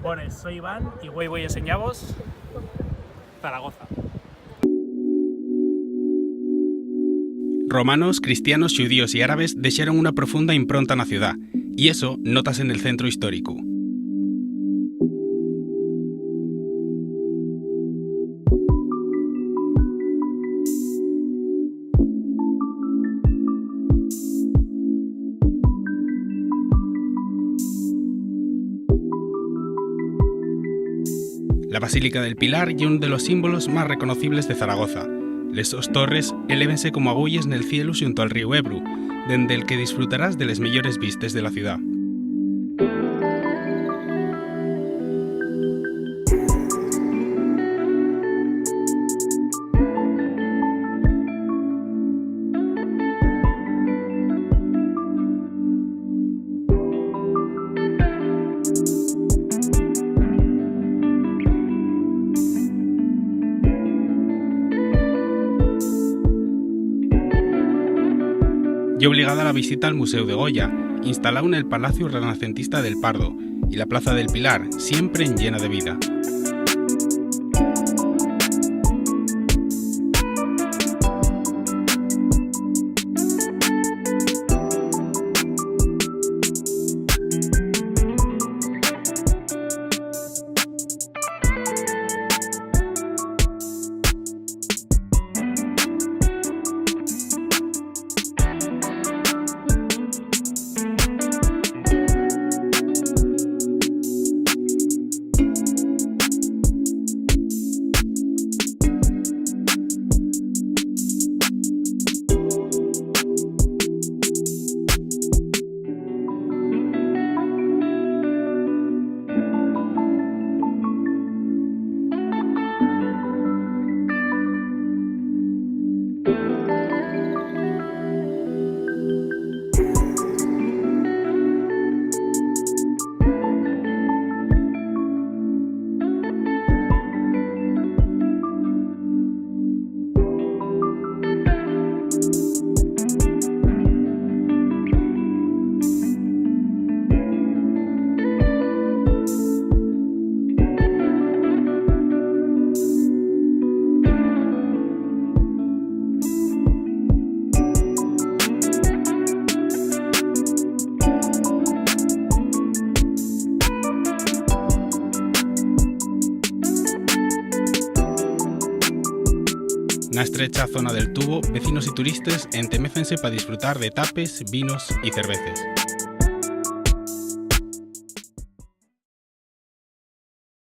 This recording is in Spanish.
Bones, soy Iván y voy a enseñaros Zaragoza. Romanos, cristianos, xudíos y árabes deixaron unha profunda impronta na ciudad, e eso notas en el centro histórico. La Basílica del Pilar é un de los símbolos máis reconocibles de Zaragoza. Les sos torres elévense como agulles nel cielo xunto al río Ebru, dende el que disfrutarás de les mellores vistes de la ciudad. Y obligada la visita al Museo de Goya, instalado en el Palacio Renacentista del Pardo, y la Plaza del Pilar, siempre llena de vida. Na estrecha zona del Tubo, vecinos y turistas entemécense para disfrutar de tapes, vinos y cerveces.